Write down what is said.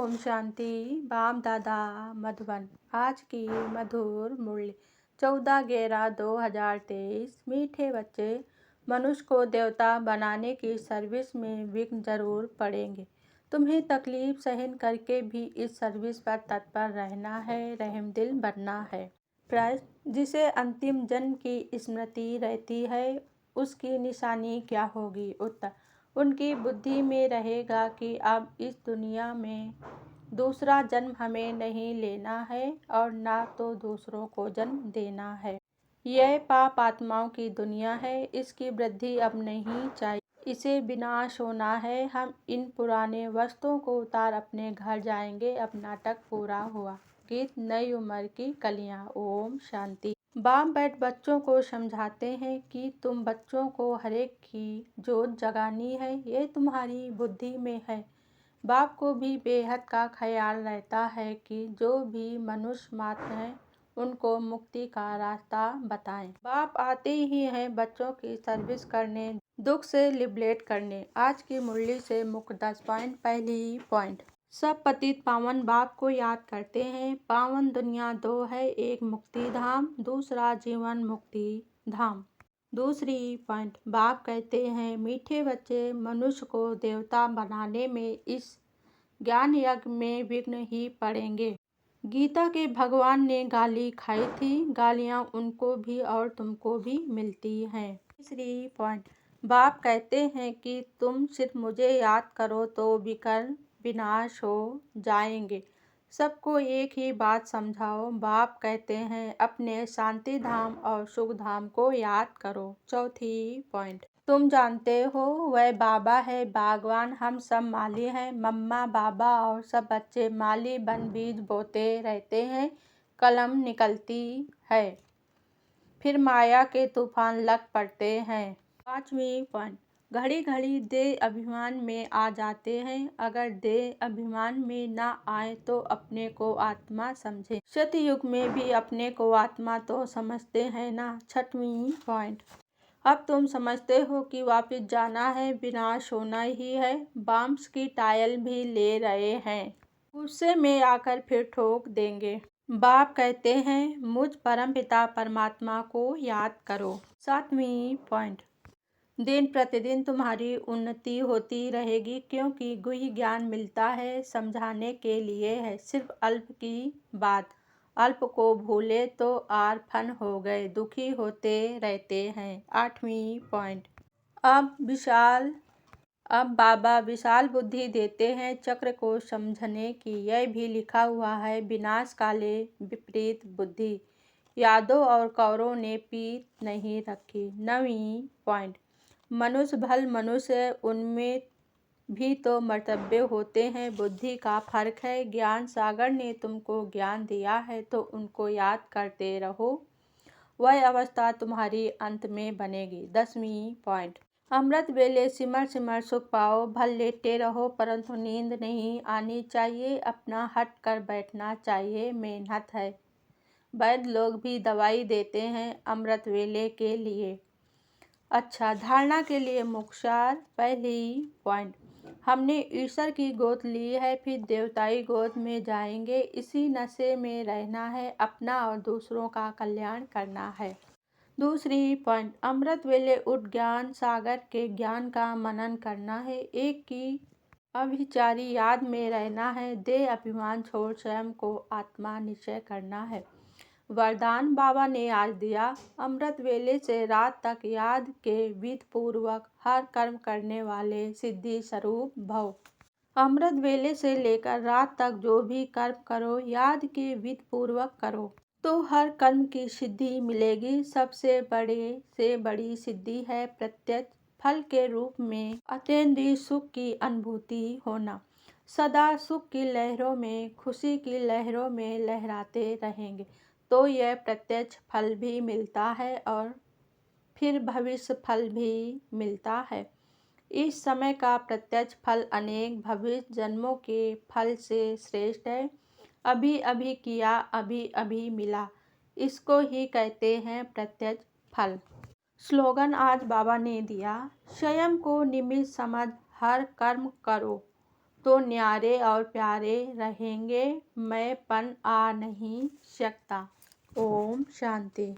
ओम शांति। बाप दादा मधुबन। आज की मधुर मुरली 14/11/2023। मीठे बच्चे, मनुष्य को देवता बनाने की सर्विस में विघ्न जरूर पड़ेंगे। तुम्हें तकलीफ सहन करके भी इस सर्विस पर तत्पर रहना है, रहमदिल बनना है। प्रश्न: जिसे अंतिम जन्म की स्मृति रहती है उसकी निशानी क्या होगी? उत्तर: उनकी बुद्धि में रहेगा कि अब इस दुनिया में दूसरा जन्म हमें नहीं लेना है और ना तो दूसरों को जन्म देना है। यह पाप आत्माओं की दुनिया है, इसकी वृद्धि अब नहीं चाहिए, इसे विनाश होना है। हम इन पुराने वस्तुओं को उतार अपने घर जाएंगे, अब नाटक पूरा हुआ। गीत नई उम्र की कलियां। ओम शांति। बाप बैठ बच्चों को समझाते हैं कि तुम बच्चों को हरेक की जोत जगानी है, ये तुम्हारी बुद्धि में है। बाप को भी बेहद का ख्याल रहता है कि जो भी मनुष्य मात्र हैं उनको मुक्ति का रास्ता बताएं। बाप आते ही हैं बच्चों की सर्विस करने, दुख से लिबरेट करने। आज की मुरली से मुख्य 10 पॉइंट। पहली पॉइंट: सब पतित पावन बाप को याद करते हैं। पावन दुनिया दो है, एक मुक्ति धाम, दूसरा जीवन मुक्ति धाम। दूसरी पॉइंट: बाप कहते हैं मीठे बच्चे, मनुष्य को देवता बनाने में इस ज्ञान यज्ञ में विघ्न ही पड़ेंगे। गीता के भगवान ने गाली खाई थी, गालियां उनको भी और तुमको भी मिलती हैं। तीसरी पॉइंट: बाप कहते हैं कि तुम सिर्फ मुझे याद करो तो विकर्म विनाश हो जाएंगे। सबको एक ही बात समझाओ। बाप कहते हैं अपने शांति धाम और सुख धाम को याद करो। चौथी पॉइंट: तुम जानते हो वह बाबा है बागवान, हम सब माली हैं। मम्मा बाबा और सब बच्चे माली बन बीज बोते रहते हैं, कलम निकलती है, फिर माया के तूफान लग पड़ते हैं। पांचवी पॉइंट: घड़ी घड़ी देह अभिमान में आ जाते हैं, अगर देह अभिमान में ना आए तो अपने को आत्मा समझे। सतयुग में भी अपने को आत्मा तो समझते हैं ना। छठवीं पॉइंट: अब तुम समझते हो कि वापस जाना है, विनाश होना ही है। बॉम्ब्स की टायल भी ले रहे हैं, गुस्से में आकर फिर ठोक देंगे। बाप कहते हैं मुझ परम पिता परमात्मा को याद करो। सातवीं पॉइंट: दिन प्रतिदिन तुम्हारी उन्नति होती रहेगी, क्योंकि गुह्य ज्ञान मिलता है, समझाने के लिए है। सिर्फ अल्प की बात, अल्प को भूले तो आर फन हो गए, दुखी होते रहते हैं। आठवीं पॉइंट: अब बाबा विशाल बुद्धि देते हैं चक्र को समझने की। यह भी लिखा हुआ है विनाश काले विपरीत बुद्धि, यादव और कौरवों ने पीत नहीं रखी। नवीं पॉइंट: मनुष्य भल मनुष्य, उनमें भी तो मर्तबे होते हैं, बुद्धि का फर्क है। ज्ञान सागर ने तुमको ज्ञान दिया है तो उनको याद करते रहो, वह अवस्था तुम्हारी अंत में बनेगी। 10वीं पॉइंट: अमृत वेले सिमर सिमर सुख पाओ, भल लेटे रहो परंतु नींद नहीं आनी चाहिए, अपना हट कर बैठना चाहिए, मेहनत है। वैद्य लोग भी दवाई देते हैं अमृत वेले के लिए। अच्छा, धारणा के लिए मुख्तार। पहली पॉइंट: हमने ईश्वर की गोद ली है, फिर देवताई गोद में जाएंगे, इसी नशे में रहना है, अपना और दूसरों का कल्याण करना है। दूसरी पॉइंट: अमृत वेले उठ ज्ञान सागर के ज्ञान का मनन करना है, एक की अभिचारी याद में रहना है, देह अभिमान छोड़ स्वयं को आत्मा निश्चय करना है। वरदान बाबा ने आज दिया, अमृत वेले से रात तक याद के विधि पूर्वक हर कर्म करने वाले सिद्धि स्वरूप भव। अमृत वेले से लेकर रात तक जो भी कर्म करो याद के विधि पूर्वक करो तो हर कर्म की सिद्धि मिलेगी। सबसे बड़े से बड़ी सिद्धि है प्रत्यक्ष फल के रूप में अतीन्द्रिय सुख की अनुभूति होना। सदा सुख की लहरों में, खुशी की लहरों में लहराते रहेंगे तो यह प्रत्यक्ष फल भी मिलता है और फिर भविष्य फल भी मिलता है। इस समय का प्रत्यक्ष फल अनेक भविष्य जन्मों के फल से श्रेष्ठ है। अभी अभी किया, अभी अभी मिला, इसको ही कहते हैं प्रत्यक्ष फल। स्लोगन आज बाबा ने दिया, स्वयं को निमित्त समझ हर कर्म करो तो न्यारे और प्यारे रहेंगे, मैं पन आ नहीं सकता। ओम शांति।